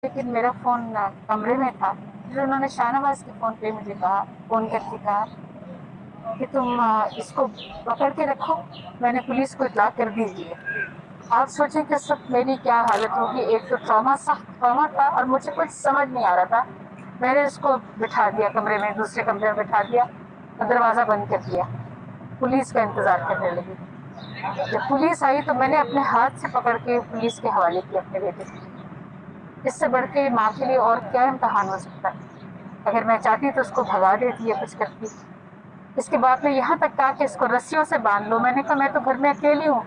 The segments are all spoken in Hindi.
लेकिन मेरा फ़ोन कमरे में था। फिर उन्होंने शाहनवाज़ के फ़ोन पे मुझे कहा, फ़ोन करके कहा कि तुम इसको पकड़ के रखो, मैंने पुलिस को इत्तला कर दी हुई है। आप सोचें कि उस वक़्त मेरी क्या हालत होगी। एक तो ट्रॉमा, सख्त ट्रॉमा था और मुझे कुछ समझ नहीं आ रहा था। मैंने उसको बिठा दिया कमरे में, दूसरे कमरे में बिठा दिया और दरवाज़ा बंद कर दिया। पुलिस का इंतज़ार करने लगी। जब पुलिस आई तो मैंने अपने हाथ से पकड़ के पुलिस के हवाले किया अपने बेटे को। इससे बढ़ के माँ के लिए और क्या इम्तहान हो सकता है। अगर मैं चाहती तो उसको भगा देती या कुछ करती। इसके बाद में यहाँ तक कहा कि इसको रस्सियों से बांध लो। मैंने कहा मैं तो घर में अकेली हूँ,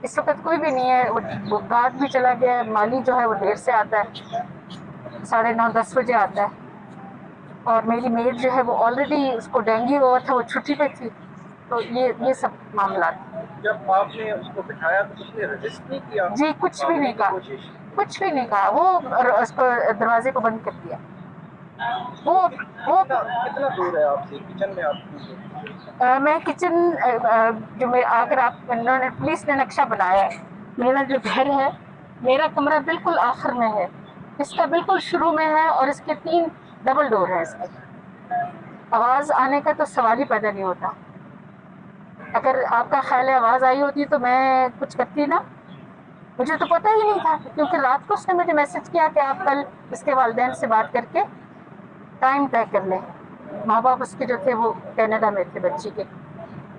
इस वक्त कोई भी नहीं है। वो गार्ड भी चला गया है, माली जो है वो देर से आता है, 9:30-10 बजे आता है। और मेरी मेड जो है वो ऑलरेडी उसको डेंगू हुआ था, वो छुट्टी पे थी। तो ये सब मामला था। जब आपने उसको बिठाया तो उसने रेजिस्ट नहीं किया? जी कुछ भी भागने नहीं की कहा, कोशिश? कुछ भी नहीं कहा। वो उसको दरवाजे को बंद कर दिया। वो वो कितना कितना दूर है आपसे किचन में आपकी? मैं किचन जो मैं अगर आप इन्होंने पुलिस ने नक्शा बनाया है, मेरा जो घर है, मेरा कमरा बिल्कुल आखिर में है, इसका बिल्कुल शुरू में है और इसके 3 डबल डोर है इसके। आवाज़ आने का तो सवाल ही पैदा नहीं होता। अगर आपका ख्याल है आवाज़ आई होती तो मैं कुछ करती ना। मुझे तो पता ही नहीं था, क्योंकि रात को उसने मुझे मैसेज किया कि आप कल इसके वालिदैन से बात करके टाइम तय कर लें। माँ बाप उसके जो थे वो कनाडा में थे बच्ची के,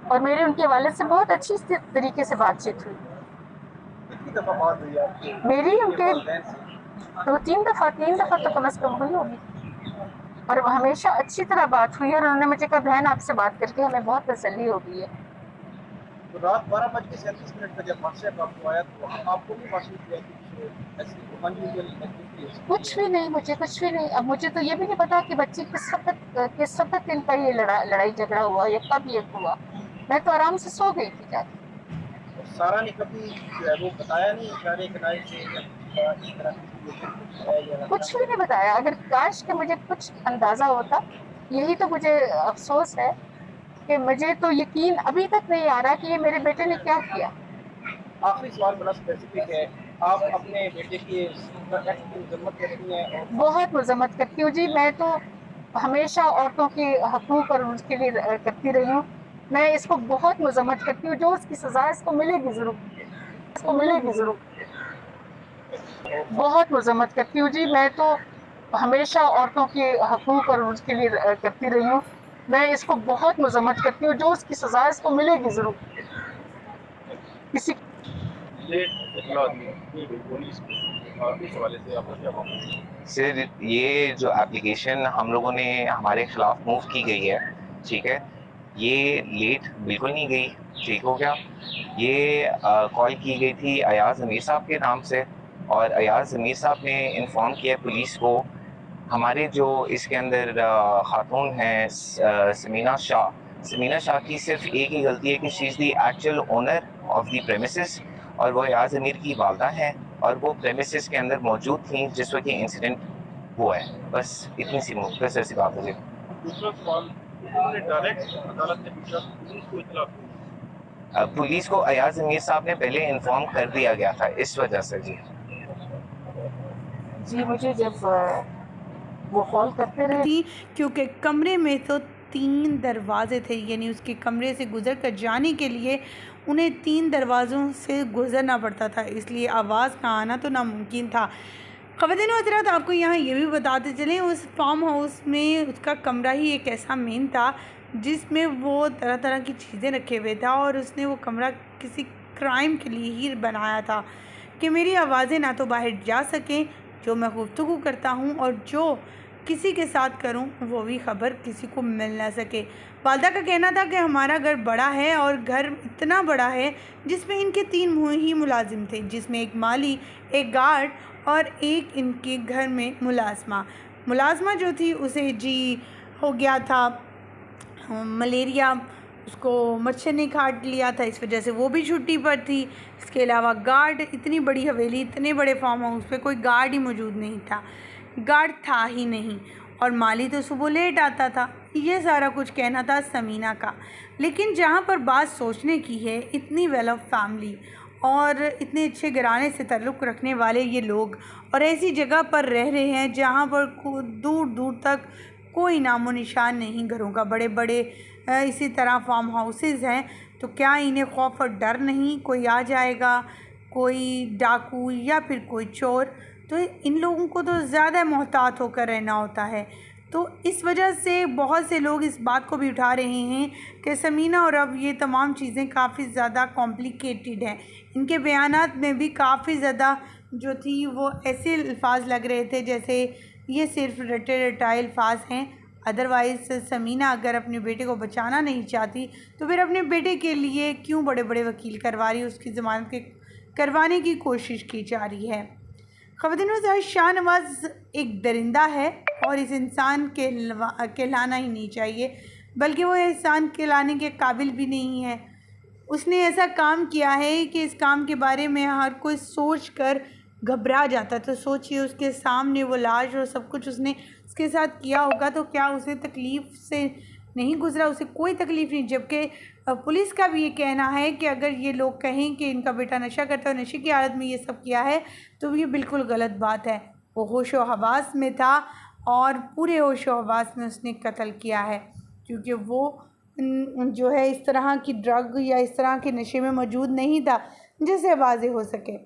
और मेरे उनके वालिद से बहुत अच्छी तरीके से बातचीत हुई। कितनी दफा बात हुई आपकी मेरी उनके उनके वालिदैन से? तो 3 दफ़ा तो कम से कम हुई होगी, और हमेशा अच्छी तरह बात हुई। और उन्होंने मुझे कहा बहन आपसे बात करके हमें बहुत तसल्ली हो गई है। तो रात 12:37 पर जब व्हाट्सएप आपको आया तो आपको भी महसूस हुआ कुछ ऐसी अनयूजुअल एक्टिविटी है? कुछ भी नहीं, मुझे कुछ भी नहीं। अब मुझे तो ये भी नहीं पता कि बच्ची किस वक्त इनका ये लड़ाई झगड़ा हुआ या कब ये हुआ। मैं तो आराम से सो गई थी जाके। और सारा ने कभी जो है वो बताया नहीं इशारे कराए से या इस तरह की सिचुएशन कुछ है या लगता कुछ भी नहीं बताया। अगर काश कि मुझे कुछ अंदाजा होता। यही तो मुझे अफसोस है कि मुझे तो यकीन अभी तक नहीं आ रहा कि ये मेरे बेटे ने क्या किया। आखिरी सवाल बड़ा स्पेसिफिक है। आप अपने बेटे की एक्ट की मजम्मत करती हैं और बहुत मजम्मत करती हूँ जी। मैं तो हमेशा औरतों के हकूक और उसके लिए करती रही हूँ। मैं इसको बहुत मजम्मत करती हूँ। जो उसकी सजा है इसको मिलेगी जरूर, इसको मिलेगी जरूर। बहुत मजम्मत करती हूँ जी। मैं तो हमेशा औरतों के हकूक और उसके लिए करती रही हूँ। मैं इसको बहुत मजम्मत करती हूँ। जो उसकी सजा है इसको मिलेगी जरूर। किसी सर ये जो एप्लीकेशन हम लोगों ने हमारे खिलाफ मूव की गई है, ठीक है, ये लेट बिल्कुल नहीं गई, ठीक हो गया। ये कॉल की गई थी अयाज अमीर साहब के नाम से, और अयाज अमीर साहब ने इन्फॉर्म किया पुलिस को। हमारे जो इसके अंदर खातून हैं समीना शाह की सिर्फ एक ही गलती है कि she is the actual owner of the premises, और वो अयाज अमीर की वालदा हैं, और वो प्रेमिसेस के अंदर मौजूद थी जिस वक्त ये इंसिडेंट हुआ है। बस इतनी सी मुख्तसर सी बात है जी। दूसरा सवाल, उन्होंने डायरेक्ट अदालत ने पूछा पुलिस को इतला की? पुलिस को अयाज अमीर साहब ने पहले इन्फॉर्म कर दिया गया था, इस वजह से जी। जी मुझे जब वो कॉल करते रहे थी, क्योंकि कमरे में तो 3 दरवाजे थे, यानी उसके कमरे से गुजर कर जाने के लिए उन्हें 3 दरवाज़ों से गुजरना पड़ता था, इसलिए आवाज़ का आना तो नामुमकिन था। ख़वातीन व हज़रात, आपको यहाँ ये भी बताते चलें, उस फार्म हाउस में उसका कमरा ही एक ऐसा मेन था जिसमें वो तरह तरह की चीज़ें रखे हुए था, और उसने वो कमरा किसी क्राइम के लिए ही बनाया था कि मेरी आवाज़ें ना तो बाहर जा सकें, जो मैं गुफ्तगू करता हूँ और जो किसी के साथ करूं वो भी ख़बर किसी को मिल ना सके। वालदा का कहना था कि हमारा घर बड़ा है, और घर इतना बड़ा है जिसमें इनके 3 ही मुलाजिम थे, जिसमें एक माली, एक गार्ड और एक इनके घर में मुलाजमा जो थी उसे जी हो गया था मलेरिया, उसको मच्छर ने काट लिया था, इस वजह से वो भी छुट्टी पर थी। इसके अलावा गार्ड, इतनी बड़ी हवेली, इतने बड़े फार्म हाउस पे कोई गार्ड ही मौजूद नहीं था, गार्ड था ही नहीं, और माली तो सुबह लेट आता था। ये सारा कुछ कहना था समीना का। लेकिन जहाँ पर बात सोचने की है, इतनी वेल ऑफ फैमिली और इतने अच्छे घराने से ताल्लुक़ रखने वाले ये लोग, और ऐसी जगह पर रह रहे हैं जहाँ पर दूर दूर तक कोई नामो निशान नहीं घरों का। बड़े बड़े इसी तरह फार्म हाउसेस हैं, तो क्या इन्हें खौफ और डर नहीं, कोई आ जाएगा, कोई डाकू या फिर कोई चोर? तो इन लोगों को तो ज़्यादा मोहतात होकर रहना होता है। तो इस वजह से बहुत से लोग इस बात को भी उठा रहे हैं कि समीना और अब ये तमाम चीज़ें काफ़ी ज़्यादा कॉम्प्लिकेटेड हैं। इनके बयानात में भी काफ़ी ज़्यादा जो थी वो ऐसे अल्फाज लग रहे थे जैसे ये सिर्फ रटे रटाए अल्फाज हैं। अदरवाइज़ समीना अगर अपने बेटे को बचाना नहीं चाहती तो फिर अपने बेटे के लिए क्यों बड़े बड़े वकील करवा रही है, उसकी ज़मानत के करवाने की कोशिश की जा रही है। ख़वातीन, शाहनवाज़ एक दरिंदा है और इस इंसान कहलाना ही नहीं चाहिए, बल्कि वो इंसान कहलाने के काबिल भी नहीं है। उसने ऐसा काम किया है कि इस काम के बारे में हर कोई सोच कर घबरा जाता। तो सोचिए, उसके सामने वो लाश और सब कुछ उसने उसके साथ किया होगा, तो क्या उसे तकलीफ़ से नहीं गुजरा? उसे कोई तकलीफ़ नहीं। जबकि पुलिस का भी ये कहना है कि अगर ये लोग कहें कि इनका बेटा नशा करता है, नशे की हालत में ये सब किया है, तो ये बिल्कुल गलत बात है। वो होशो हवास में था और पूरे होशो हवास में उसने कत्ल किया है, क्योंकि वो जो है इस तरह की ड्रग या इस तरह के नशे में मौजूद नहीं था जिससे वाज़ेह हो सके।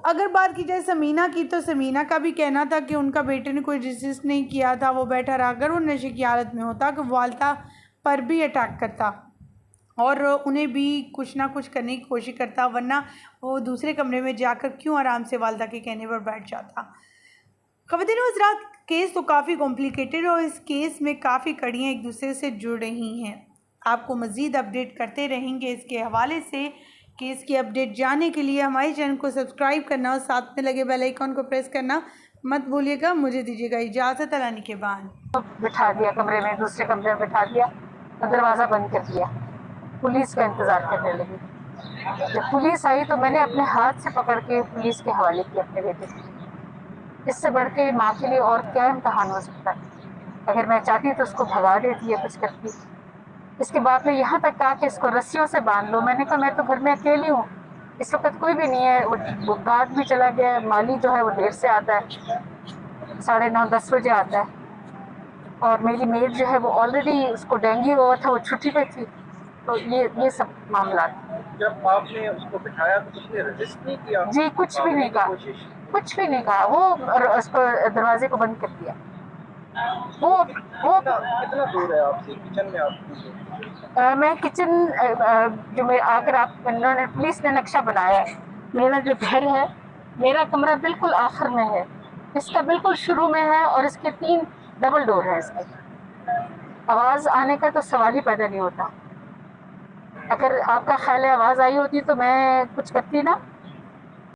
अगर बात की जाए समीना की, तो समीना का भी कहना था कि उनका बेटे ने कोई रेजिस्ट नहीं किया था, वो बैठा रहा। अगर वो नशे की हालत में होता कि वालदा पर भी अटैक करता और उन्हें भी कुछ ना कुछ करने की कोशिश करता, वरना वो दूसरे कमरे में जाकर क्यों आराम से वालदा के कहने पर बैठ जाता। ख़वातीन व हज़रात, केस तो काफ़ी कॉम्प्लिकेटेड और इस केस में काफ़ी कड़ियाँ एक दूसरे से जुड़ रही हैं। आपको मज़ीद अपडेट करते रहेंगे इसके हवाले से। केस की अपडेट जानने के लिए हमारे चैनल को सब्सक्राइब करना और साथ में लगे बेल आइकन को प्रेस करना मत भूलिएगा। मुझे दीजिएगा इजाज़त। अल्लाह निगहबान। बिठा दिया कमरे में, दूसरे कमरे में बिठा दिया और दरवाज़ा बंद कर दिया। पुलिस का इंतज़ार करने लगी। जब पुलिस आई तो मैंने अपने हाथ से पकड़ के पुलिस के हवाले किया अपने बेटे को। इससे बढ़ के माँ के लिए और क्या इम्तहान हो सकता है? अगर मैं चाहती तो उसको भगा देती या कुछ करती। इसके बाद में यहाँ तक कहा कि इसको रस्सियों से बांध लो। मैंने कहा मैं तो घर में अकेली हूँ, इस वक्त कोई भी नहीं है। वो गार्ड भी चला गया है, माली जो है वो देर से आता है, 9:30-10 बजे आता है, और मेरी मेड जो है वो ऑलरेडी उसको डेंगू हुआ था, वो छुट्टी पे थी। तो ये सब मामला। जब आपने उसको बिठाया तो उसने रजिस्ट नहीं किया? जी, कुछ भी नहीं कहा, कुछ भी नहीं कहा। वो उसको दरवाजे को बंद कर दिया। वो कितना दूर है आपसे किचन में? आप मैं किचन जो मैं आकर आप इन्होंने पुलिस ने नक्शा बनाया है, मेरा जो घर है, मेरा कमरा बिल्कुल आखिर में है, इसका बिल्कुल शुरू में है, और इसके 3 डबल डोर है। इसके आवाज़ आने का तो सवाल ही पैदा नहीं होता। अगर आपका ख्याल है आवाज़ आई होती तो मैं कुछ करती ना।